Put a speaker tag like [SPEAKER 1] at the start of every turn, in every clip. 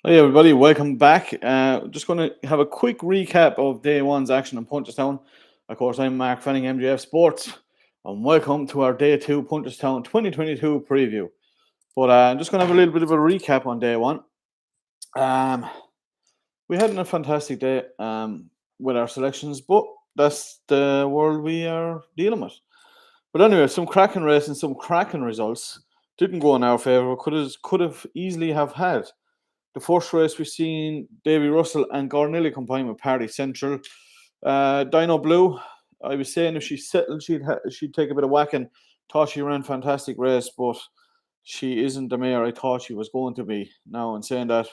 [SPEAKER 1] Hey everybody, welcome back. Just going to have a quick recap of day one's action in Punchestown. Of course, I'm Mark Fanning, MGF Sports, and welcome to our day two Punchestown 2022 preview. But I'm just going to have a little bit of a recap on day one. Um, we had a fantastic day with our selections, but that's the world we are dealing with. But anyway, some cracking race and some cracking results didn't go in our favour. Could have easily have had. The first race we've seen Davy Russell and Gornilly combine with Party Central. Dino Blue, I was saying if she settled, she'd take a bit of whacking. Thought she ran fantastic race, but she isn't the mare I thought she was going to be. Now, in saying that,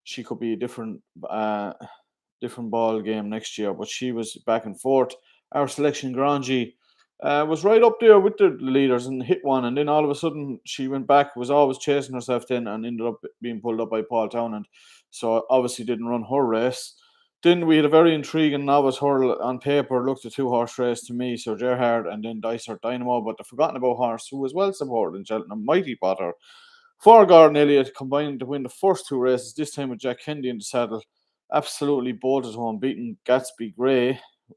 [SPEAKER 1] she could be a different ball game next year. But she was back and forth. Our selection, Grangy, was right up there with the leaders and hit one, and then all of a sudden she went back. Was always chasing herself then, and ended up being pulled up by Paul Townend. So obviously didn't run her race. Then we had a very intriguing novice hurdle on paper. Looked a two-horse race to me, so Gerhard and then Dicer Dynamo, but the forgotten about horse who was well supported in Cheltenham, Mighty Potter. For Gordon Elliott combined to win the first two races, this time with Jack Kennedy in the saddle. Absolutely bolted home, beating Gatsby Gray,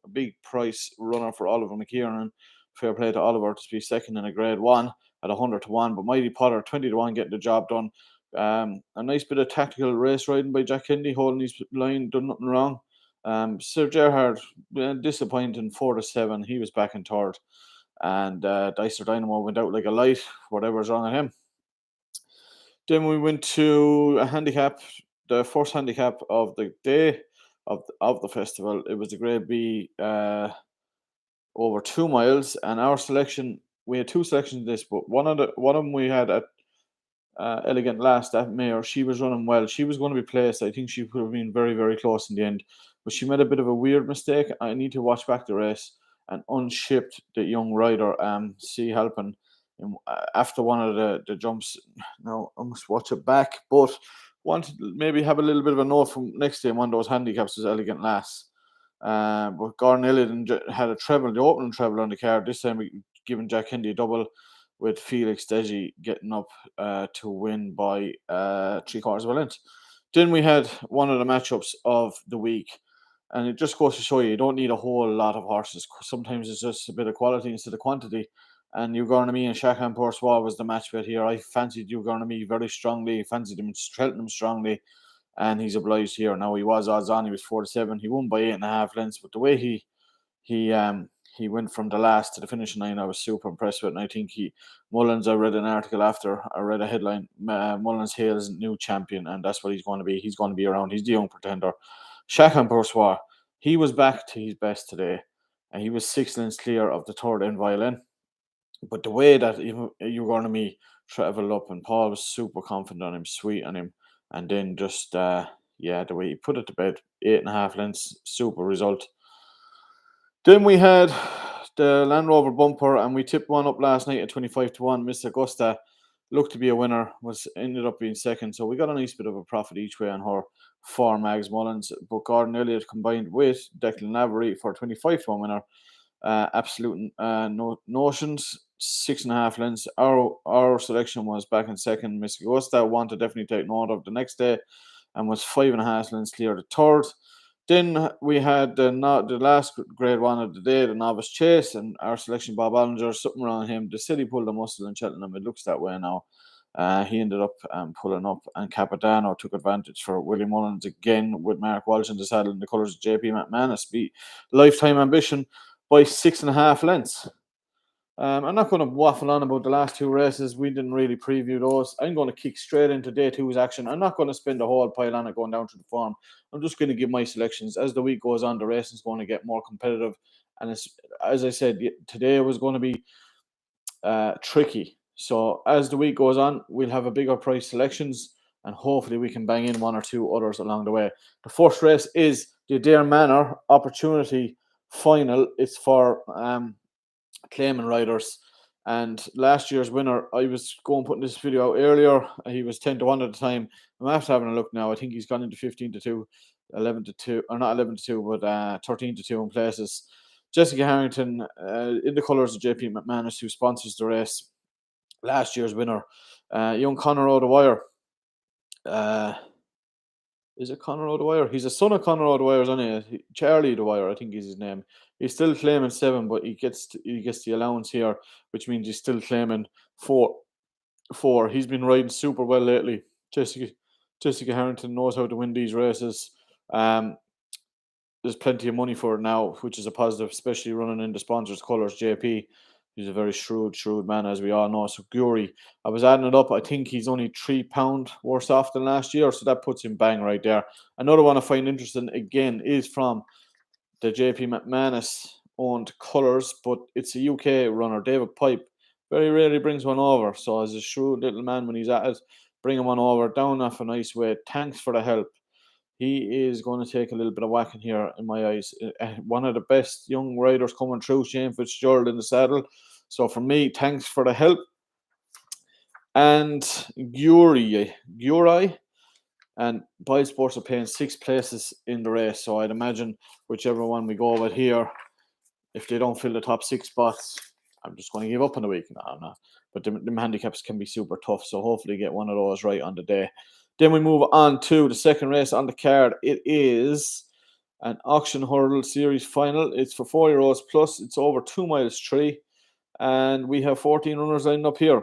[SPEAKER 1] a big price runner for Oliver McKiernan. Fair play to Oliver to be second in a grade one at 100 to 1. But Mighty Potter 20 to 1 getting the job done. A nice bit of tactical race riding by Jack Kennedy, holding his line, done nothing wrong. Sir Gerhard, disappointing 4 to 7. He was back in third. And Dicer Dynamo went out like a light, whatever's wrong with him. Then we went to a handicap, the first handicap of the day of the festival. It was the Grade B over 2 miles, and our selection, we had two selections of this, but one of them we had at Elegant Last, that mare. She was running well. She was going to be placed. I think she could have been very, very close in the end, but she made a bit of a weird mistake. I need to watch back the race and unshipped the young rider, C Halpin, after one of the jumps. Now I must watch it back, but wanted to maybe have a little bit of a note from next day. One of those handicaps was Elegant Last. But Gordon Elliott had a treble, the opening treble on the card. This time, giving Jack Kennedy a double, with Felix Deji getting up to win by 3/4 of a length. Then we had one of the matchups of the week, and it just goes to show you don't need a whole lot of horses. Sometimes it's just a bit of quality instead of quantity. And Ugarnamy and Shakhan Poursois was the match bet here. I fancied Ugarnamy very strongly, fancied him in Cheltenham strongly, and he's obliged here. Now he was odds on, he was 4 to 7. He won by 8.5 lengths, but the way he he went from the last to the finishing line, I was super impressed with. And I think Mullins, I read an article after, I read a headline, Mullins hails new champion, and that's what he's going to be. He's going to be around. He's the young pretender. Shakhan Poursois, he was back to his best today, and he was 6 lengths clear of the third end violin. But the way that you're going to me travel up, and Paul was super confident on him, sweet on him, and then just yeah, the way he put it to bed, 8.5 lengths, super result. Then we had the Land Rover bumper, and we tipped one up last night at 25 to 1. Miss Augusta looked to be a winner, was ended up being second. So we got a nice bit of a profit each way on her for Mags Mullins. But Gordon Elliott combined with Declan Lavery for 25 to 1 winner. Absolute notions, 6.5 lengths. Our selection was back in second. Miss Augusta, one to definitely take note of the next day, and was 5.5 lengths clear the third. Then we had the last grade one of the day, the novice chase, and our selection, Bob Allinger, something around him. The city pulled a muscle in Cheltenham. It looks that way now. He ended up pulling up, and Capadano took advantage for Willie Mullins again with Mark Walsh in the saddle in the colours of JP McManus. Beat Lifetime Ambition by 6.5 lengths. I'm not going to waffle on about the last two races. We didn't really preview those. I'm going to kick straight into day two's action. I'm not going to spend a whole pile on it going down to the farm. I'm just going to give my selections. As the week goes on, the racing is going to get more competitive. And as I said, today was going to be tricky. So as the week goes on, we'll have a bigger price selections, and hopefully we can bang in one or two others along the way. The first race is the Adair Manor Opportunity Final. It's for claiming riders, and last year's winner, I was going putting this video out earlier, he was 10 to 1 at the time. I'm after having a look now. I think he's gone into 15 to 2, 11 to 2, or not 11 to 2, but 13 to 2 in places. Jessica Harrington, in the colours of JP McManus, who sponsors the race, last year's winner. Young Connor O'Dwyer, Is it Conor O'Dwyer? He's a son of Conor O'Dwyer, isn't he? Charlie O'Dwyer, I think is his name. He's still claiming 7, but he gets the allowance here, which means he's still claiming 4. 4. He's been riding super well lately. Jessica Jessica Harrington knows how to win these races. Um, there's plenty of money for it now, which is a positive, especially running in the sponsors' colours. JP, he's a very shrewd man, as we all know. So Guri, I was adding it up. I think he's only £3 worse off than last year, so that puts him bang right there. Another one I find interesting again is from the JP McManus owned colours, but it's a UK runner, David Pipe. Very rarely brings one over, so as a shrewd little man when he's at it, bring him on over down off a nice way. Thanks for the help. He is going to take a little bit of whacking here in my eyes. One of the best young riders coming through, Shane Fitzgerald in the saddle. So for me, thanks for the help. And Guri and Boyd Sports are paying 6 places in the race. So I'd imagine whichever one we go with here, if they don't fill the top 6 spots, I'm just going to give up on the week. No, I'm not. But them handicaps can be super tough. So hopefully get one of those right on the day. Then we move on to the second race on the card. It is an auction hurdle series final. It's for 4-year-olds plus. It's over 2 miles 3. And we have 14 runners lined up here.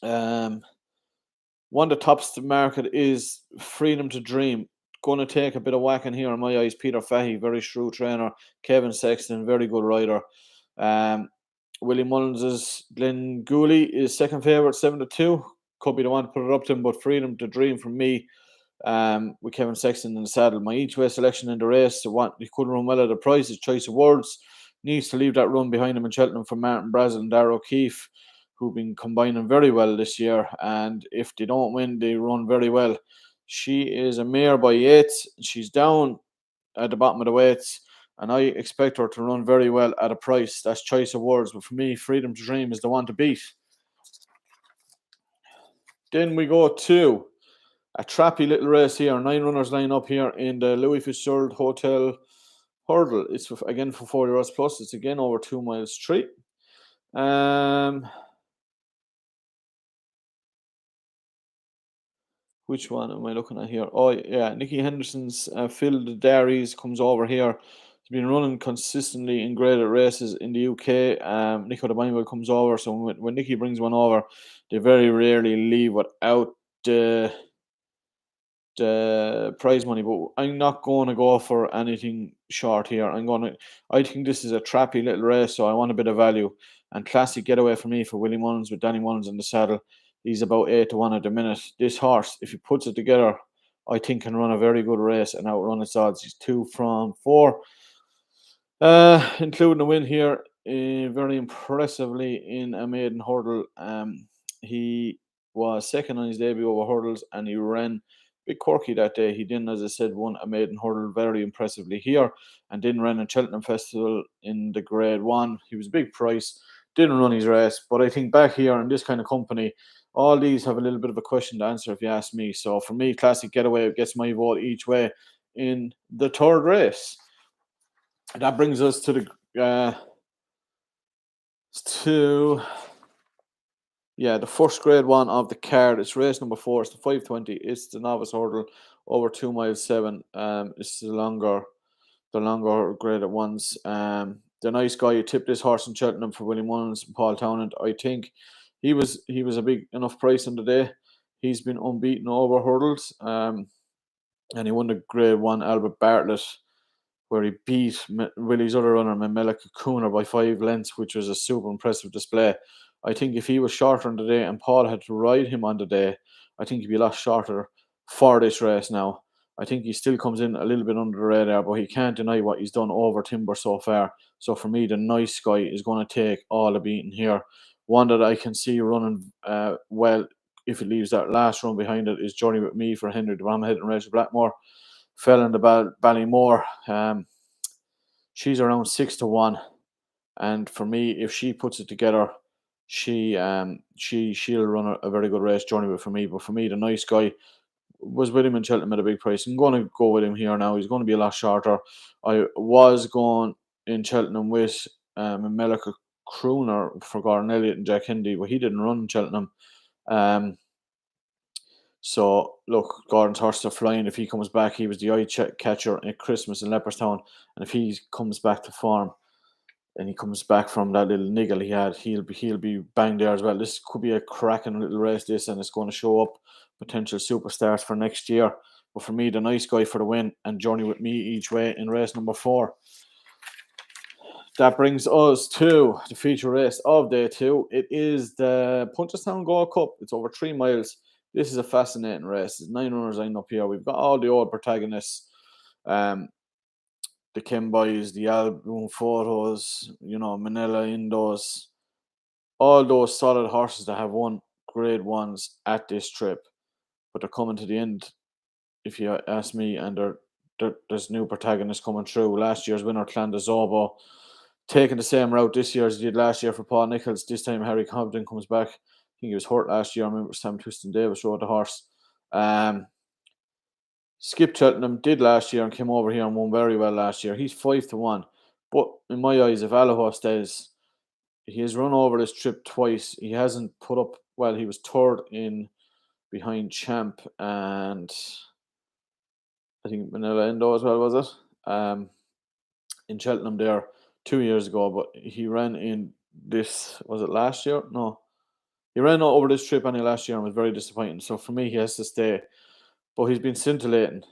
[SPEAKER 1] One that tops the market is Freedom to Dream. Going to take a bit of whacking here in my eyes. Peter Fahey, very shrewd trainer. Kevin Sexton, very good rider. Willie Mullins' Glenn Gooley is second favourite, 7-2. Could be the one to put it up to him, but Freedom to Dream from me. With Kevin Sexton in the saddle. My each way selection in the race, he could run well at the price. His choice of words needs to leave that run behind him in Cheltenham for Martin Brazel and Darrow O'Keefe, who've been combining very well this year. And if they don't win, they run very well. She is a mare by 8. She's down at the bottom of the weights, and I expect her to run very well at a price. That's choice of words. But for me, Freedom to Dream is the one to beat. Then we go to a trappy little race here. 9 runners line up here in the Louis Fitzgerald Hotel Hurdle. It's again for 4-year-olds plus. It's again over 2 miles 3. Which one am I looking at here? Oh, yeah. Nicky Henderson's Phil the Dairies comes over here. He's been running consistently in graded races in the UK. Nico de Binewood comes over. So when Nicky brings one over, they very rarely leave without the prize money. But I'm not going to go for anything short here. I think this is a trappy little race, so I want a bit of value. And classic getaway for me for Willie Mullins with Danny Mullins in the saddle. He's about 8-1 at the minute. This horse, if he puts it together, I think can run a very good race and outrun its odds. He's 2 from 4, including a win here very impressively in a maiden hurdle. He was second on his debut over hurdles, and he ran bit quirky that day. He didn't, as I said, won a maiden hurdle very impressively here, and didn't run a Cheltenham Festival in the Grade 1. He was a big price, didn't run his race, but I think back here in this kind of company, all these have a little bit of a question to answer if you ask me. So for me, Classic Getaway gets my vote each way in the third race. That brings us to the the first Grade 1 of the card. It's race number 4. It's the 520. It's the novice hurdle over 2 miles 7. It's the longer graded ones. The nice guy who tipped this horse in Cheltenham for Willie Mullins and Paul Townend. I think he was a big enough price on the day. He's been unbeaten over hurdles. And he won the Grade 1 Albert Bartlett, where he beat Willie's other runner, Memela Cooner, by 5 lengths, which was a super impressive display. I think if he was shorter on the day and Paul had to ride him on the day, I think he'd be a lot shorter for this race now. I think he still comes in a little bit under the radar, but he can't deny what he's done over Timber so far. So for me, the nice guy is going to take all the beating here. One that I can see running well, if it leaves that last run behind it, is Journey With Me for Henry de Bromhead and Rachel Blackmore. Fell in the Ballymore. She's around 6-1, and for me, if she puts it together, she'll run a very good race. Journey With for me, but for me, the nice guy was with him in Cheltenham at a big price. I'm going to go with him here now. He's going to be a lot shorter. I was going in Cheltenham with Melika Crooner for Gordon Elliott and Jack Hendy, but he didn't run in Cheltenham. So look, Gordon's horses are flying. If he comes back, he was the catcher at Christmas in Leopardstown, and if he comes back to form and he comes back from that little niggle he had, he'll be bang there as well. This could be a cracking little race, this, and it's going to show up potential superstars for next year. But for me, the nice guy for the win and journey with me each way in race number 4. That brings us to the feature race of day 2. It is the Punchestown Gold Cup. It's over 3 miles. This is a fascinating race. There's 9 runners lined up here. We've got all the old protagonists, um, the Kim Boys, the album photos, Manila Indos, all those solid horses that have won grade ones at this trip. But they're coming to the end, if you ask me, and there's new protagonists coming through. Last year's winner, Clan de Zobo, taking the same route this year as he did last year for Paul Nichols. This time Harry Cobden comes back. I think he was hurt last year. I remember Sam Twiston Davis rode the horse. Skip Cheltenham did last year and came over here and won very well last year. He's 5-1. But in my eyes, if Alaho stays, he has run over this trip twice. He hasn't put up, well, he was third in behind Champ and I think Manila Indo as well, was it? In Cheltenham there 2 years ago, but he ran in this, was it last year? No. He ran over this trip only last year and was very disappointing. So for me, he has to stay. But he's been scintillating.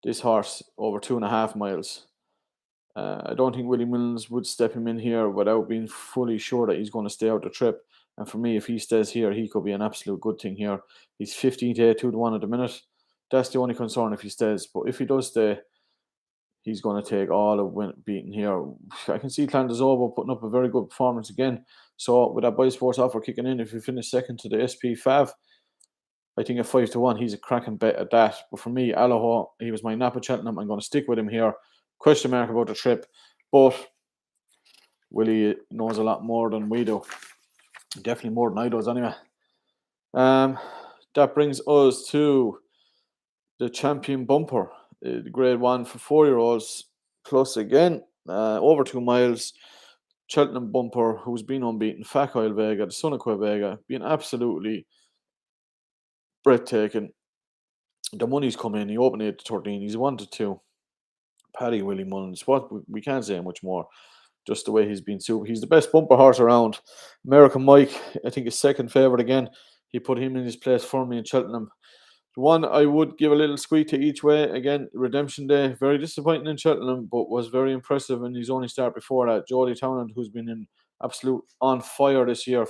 [SPEAKER 1] This horse over 2.5 miles. I don't think Willie Mills would step him in here without being fully sure that he's going to stay out the trip. And for me, if he stays here, he could be an absolute good thing here. He's 15 to 2-1 at the minute. That's the only concern if he stays. But if he does stay, he's going to take all of beating here. I can see Clan de Zobo putting up a very good performance again. So with that Boy Sports offer kicking in, if you finish second to the SP Fav, I think at 5-1, he's a cracking bet at that. But for me, Alaho, he was my Napa Cheltenham. I'm going to stick with him here. Question mark about the trip. But Willie knows a lot more than we do. Definitely more than I does anyway. That brings us to the champion bumper. The grade 1 for 4-year-olds. Plus again, over 2 miles. Cheltenham bumper, who's been unbeaten. Facoil Vega, the son of Vega, being absolutely breathtaking. The money's come in. He opened 8-13. He's 1-2. Paddy Willie Mullins. What we can't say much more. Just the way he's been super. He's the best bumper horse around. American Mike, I think, is second favourite again. He put him in his place for me in Cheltenham. The one I would give a little squeak to each way, again, Redemption Day. Very disappointing in Cheltenham, but was very impressive in his only start before that. Jody Townend, who's been in absolute on fire this year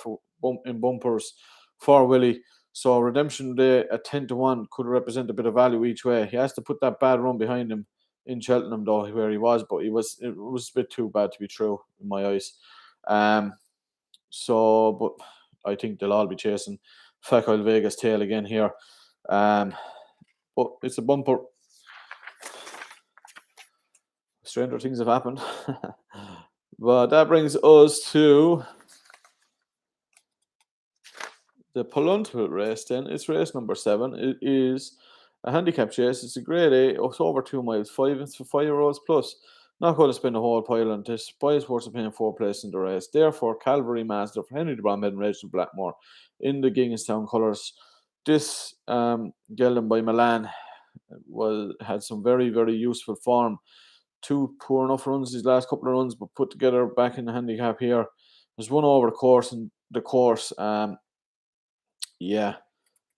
[SPEAKER 1] in bumpers for Willie. So Redemption Day at 10-1 could represent a bit of value each way. He has to put that bad run behind him in Cheltenham, though, where he was, but it was a bit too bad to be true in my eyes. But I think they'll all be chasing Facoil Vega's tail again here. But it's a bumper. Stranger things have happened. But that brings us to the penultimate race then. It's race number 7. It is a handicap chase. It's a grade A. It's over 2 miles. 5. It's for 5-year-olds plus. Not going to spend a whole pile on this. Boys worth paying 4 place in the race. Therefore, Calvary Master for Henry de Bromhead and Reginald Blackmore in the Ginghamstown colours. This gelding by Milan had some very, very useful form. 2 poor enough runs these last couple of runs, but put together back in the handicap here. There's one over the course. Yeah.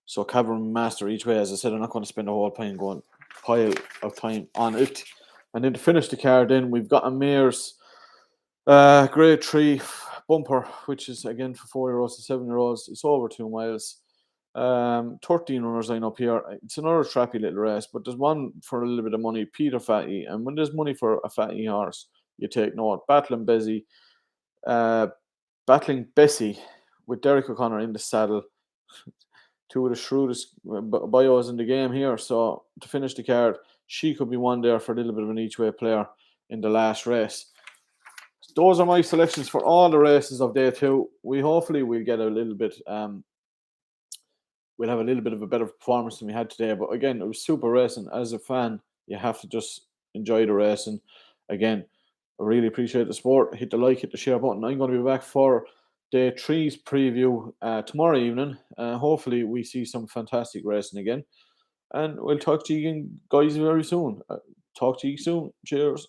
[SPEAKER 1] So Calvary Master each way. As I said, I'm not going to spend a whole pile of time on it. And then to finish the card, then we've got a mare's grade 3 bumper, which is again for 4-year-olds to 7-year-olds. It's over 2 miles. 13 runners line up here. It's another trappy little race, but there's one for a little bit of money, Peter Fatty. And when there's money for a fatty horse, you take note. Battling Bessie with Derek O'Connor in the saddle. 2 of the shrewdest bios in the game here. So to finish the card, she could be one there for a little bit of an each way player in the last race. Those are my selections for all the races of day 2. Hopefully we'll get a little bit we'll have a little bit of a better performance than we had today. But again, it was super racing. As a fan, you have to just enjoy the racing. Again, I really appreciate the support. Hit the like, hit the share button. I'm going to be back for Day three's preview tomorrow evening. Hopefully, we see some fantastic racing again. And we'll talk to you again, guys, very soon. Talk to you soon. Cheers.